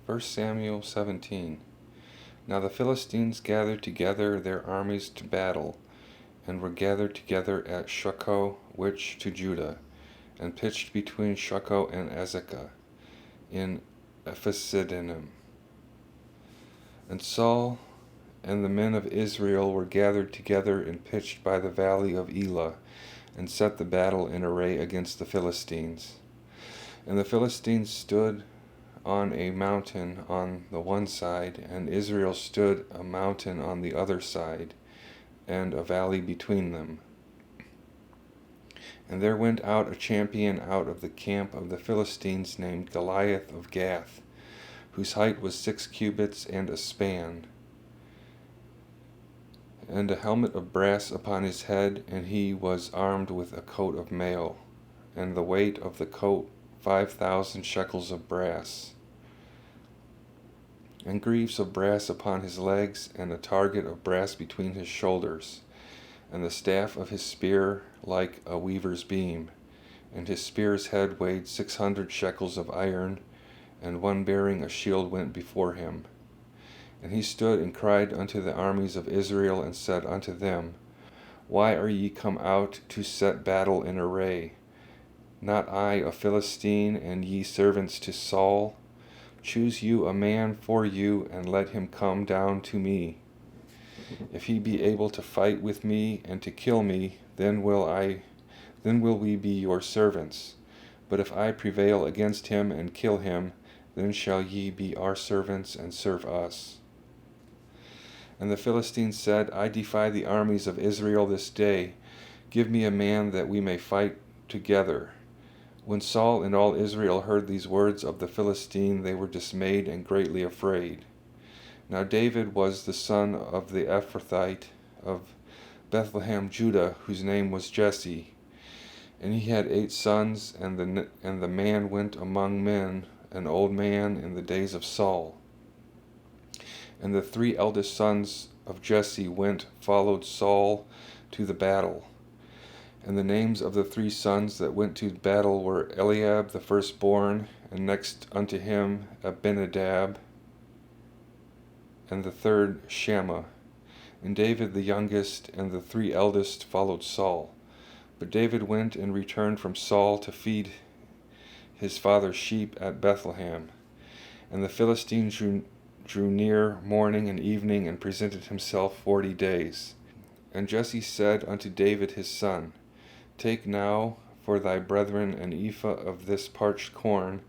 1 Samuel 17. Now the Philistines gathered together their armies to battle, and were gathered together at Shochoh, which to Judah, and pitched between Shochoh and Azekah, in Ephesidanim. And Saul and the men of Israel were gathered together and pitched by the valley of Elah, and set the battle in array against the Philistines. And the Philistines stood on a mountain on the one side, and Israel stood a mountain on the other side, and a valley between them. And there went out a champion out of the camp of the Philistines named Goliath of Gath, whose height was 6 cubits and a span, and a helmet of brass upon his head, and he was armed with a coat of mail, and the weight of the coat 5,000 shekels of brass, and greaves of brass upon his legs, and a target of brass between his shoulders, and the staff of his spear like a weaver's beam, and his spear's head weighed 600 shekels of iron, and one bearing a shield went before him. And he stood and cried unto the armies of Israel, and said unto them, Why are ye come out to set battle in array? Not I a Philistine, and ye servants to Saul? Choose you a man for you, and let him come down to me. If he be able to fight with me and to kill me, then will we be your servants. But if I prevail against him and kill him, then shall ye be our servants and serve us. And the Philistines said, I defy the armies of Israel this day. Give me a man that we may fight together. When Saul and all Israel heard these words of the Philistine, they were dismayed and greatly afraid. Now David was the son of the Ephrathite of Bethlehem, Judah, whose name was Jesse. And he had 8 sons, and the man went among men, an old man in the days of Saul. And the 3 eldest sons of Jesse followed Saul to the battle. And the names of the 3 sons that went to battle were Eliab the firstborn, and next unto him Abinadab, and the third Shammah. And David the youngest, and the 3 eldest followed Saul. But David went and returned from Saul to feed his father's sheep at Bethlehem. And the Philistines drew near morning and evening, and presented himself 40 days. And Jesse said unto David his son, Take now for thy brethren an ephah of this parched corn,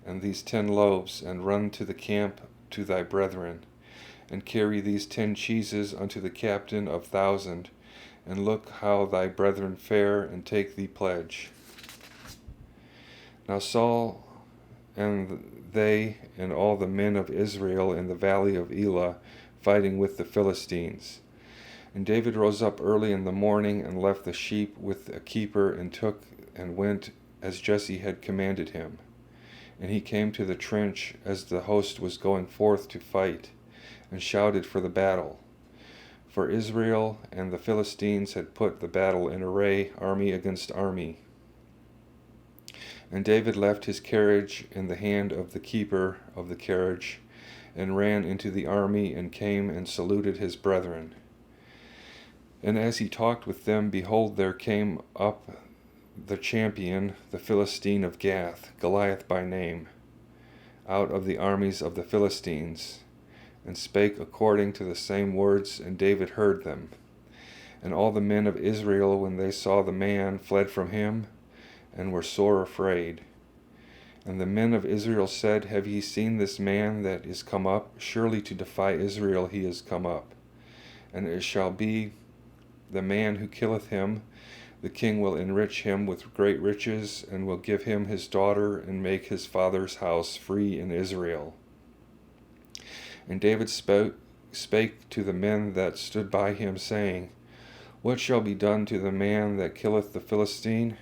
and these 10 loaves, and run to the camp to thy brethren, and carry these 10 cheeses unto the captain of 1,000, and look how thy brethren fare, and take thee pledge. Now Saul and they and all the men of Israel in the valley of Elah fighting with the Philistines. And David rose up early in the morning, and left the sheep with a keeper, and took and went as Jesse had commanded him. And he came to the trench as the host was going forth to fight, and shouted for the battle. For Israel and the Philistines had put the battle in array, army against army. And David left his carriage in the hand of the keeper of the carriage, and ran into the army, and came and saluted his brethren. And as he talked with them, behold, there came up the champion, the Philistine of Gath, Goliath by name, out of the armies of the Philistines, and spake according to the same words, and David heard them. And all the men of Israel, when they saw the man, fled from him, and were sore afraid. And the men of Israel said, Have ye seen this man that is come up? Surely to defy Israel he is come up. And it shall be, the man who killeth him, the king will enrich him with great riches, and will give him his daughter, and make his father's house free in Israel. And David spake to the men that stood by him, saying, What shall be done to the man that killeth the Philistine,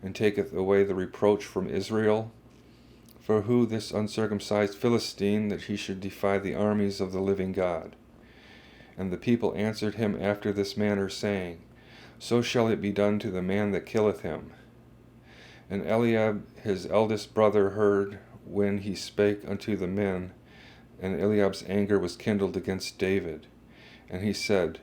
and taketh away the reproach from Israel? For who this uncircumcised Philistine, that he should defy the armies of the living God? And the people answered him after this manner, saying, So shall it be done to the man that killeth him. And Eliab his eldest brother heard when he spake unto the men, and Eliab's anger was kindled against David. And he said,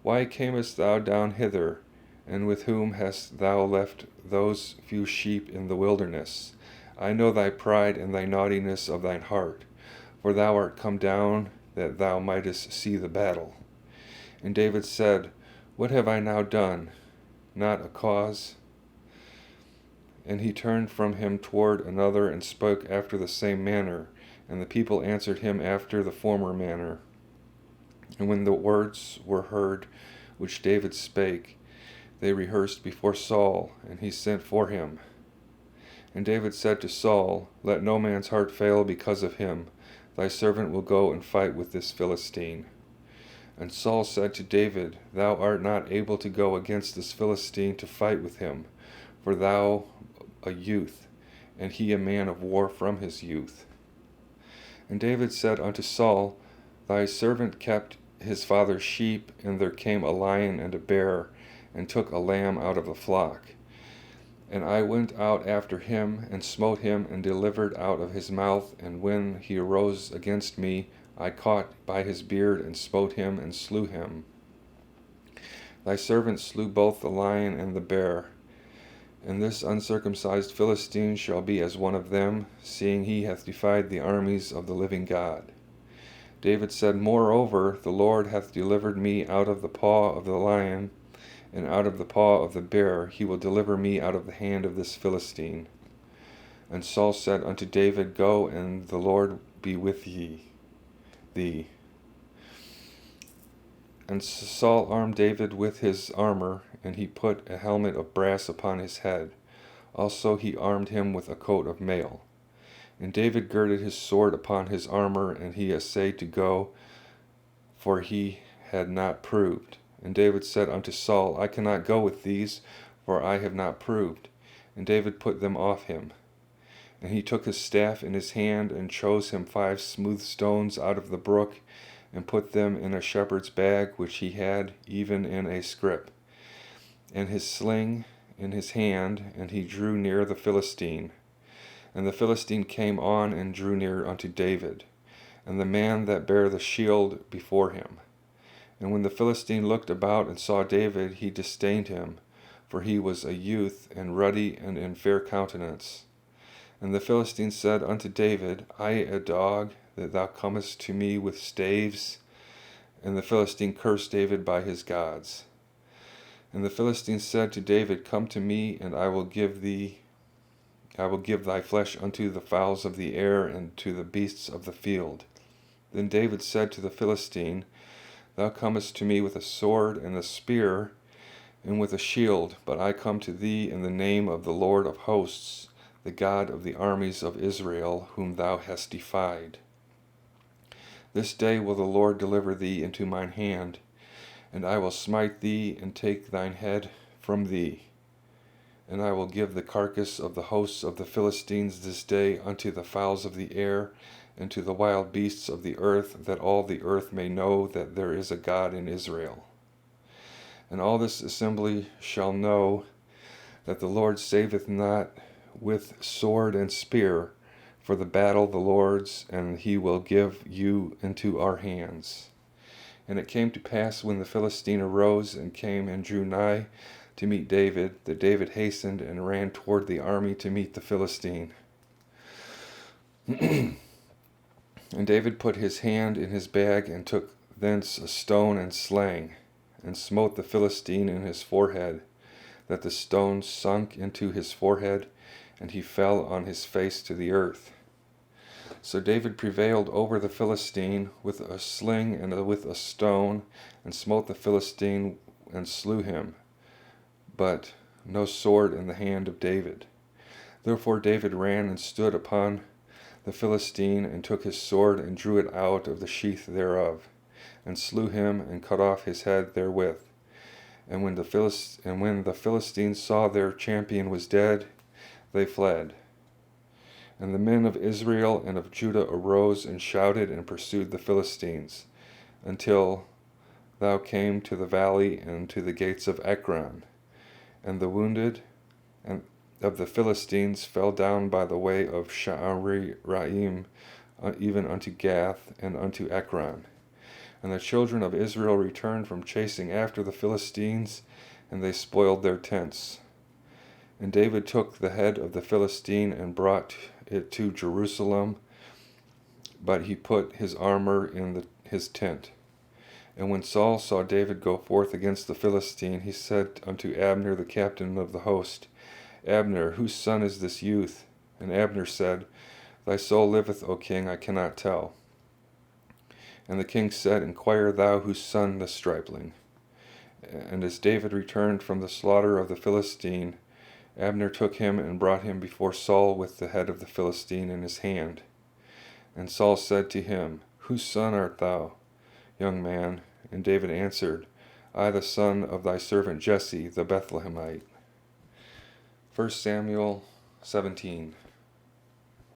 Why camest thou down hither? And with whom hast thou left those few sheep in the wilderness? I know thy pride and thy naughtiness of thine heart, for thou art come down that thou mightest see the battle. And David said, What have I now done? Not a cause. And he turned from him toward another, and spoke after the same manner. And the people answered him after the former manner. And when the words were heard which David spake, they rehearsed before Saul, and he sent for him. And David said to Saul, Let no man's heart fail because of him. Thy servant will go and fight with this Philistine. And Saul said to David, Thou art not able to go against this Philistine to fight with him, for thou a youth, and he a man of war from his youth. And David said unto Saul, Thy servant kept his father's sheep, and there came a lion and a bear, and took a lamb out of the flock. And I went out after him, and smote him, and delivered out of his mouth. And when he arose against me, I caught by his beard, and smote him, and slew him. Thy servant slew both the lion and the bear. And this uncircumcised Philistine shall be as one of them, seeing he hath defied the armies of the living God. David said, Moreover, the Lord hath delivered me out of the paw of the lion, and out of the paw of the bear. He will deliver me out of the hand of this Philistine. And Saul said unto David, Go, and the Lord be with thee. And Saul armed David with his armor, and he put a helmet of brass upon his head. Also he armed him with a coat of mail. And David girded his sword upon his armor, and he essayed to go, for he had not proved. And David said unto Saul, I cannot go with these, for I have not proved. And David put them off him. And he took his staff in his hand, and chose him 5 smooth stones out of the brook, and put them in a shepherd's bag which he had, even in a scrip, and his sling in his hand, and he drew near the Philistine. And the Philistine came on and drew near unto David, and the man that bare the shield before him. And when the Philistine looked about and saw David, he disdained him, for he was a youth, and ruddy, and in fair countenance. And the Philistine said unto David, I a dog, that thou comest to me with staves? And the Philistine cursed David by his gods. And the Philistine said to David, Come to me, and I will give thy flesh unto the fowls of the air, and to the beasts of the field. Then David said to the Philistine, Thou comest to me with a sword and a spear, and with a shield, but I come to thee in the name of the Lord of hosts, the God of the armies of Israel, whom thou hast defied. This day will the Lord deliver thee into mine hand, and I will smite thee, and take thine head from thee. And I will give the carcass of the hosts of the Philistines this day unto the fowls of the air, and to the wild beasts of the earth, that all the earth may know that there is a God in Israel. And all this assembly shall know that the Lord saveth not with sword and spear, for the battle the Lord's, and he will give you into our hands. And it came to pass, when the Philistine arose and came and drew nigh to meet David, that David hastened and ran toward the army to meet the Philistine. And David put his hand in his bag, and took thence a stone and slang, and smote the Philistine in his forehead, that the stone sunk into his forehead, and he fell on his face to the earth. So David prevailed over the Philistine with a sling and with a stone, and smote the Philistine and slew him, but no sword in the hand of David. Therefore David ran and stood upon the Philistine, and took his sword, and drew it out of the sheath thereof, and slew him, and cut off his head therewith. And when the Philistines saw their champion was dead, they fled. And the men of Israel and of Judah arose and shouted and pursued the Philistines, until thou came to the valley and to the gates of Ekron. And the wounded of the Philistines fell down by the way of Sha'araim, even unto Gath and unto Ekron. And the children of Israel returned from chasing after the Philistines, and they spoiled their tents. And David took the head of the Philistine and brought it to Jerusalem, but he put his armor in his tent. And when Saul saw David go forth against the Philistine, he said unto Abner the captain of the host, Abner, whose son is this youth? And Abner said, Thy soul liveth, O king, I cannot tell. And the king said, Inquire thou whose son the stripling. And as David returned from the slaughter of the Philistine, Abner took him and brought him before Saul with the head of the Philistine in his hand. And Saul said to him, Whose son art thou, young man? And David answered, I, the son of thy servant Jesse, the Bethlehemite. 1 Samuel 17.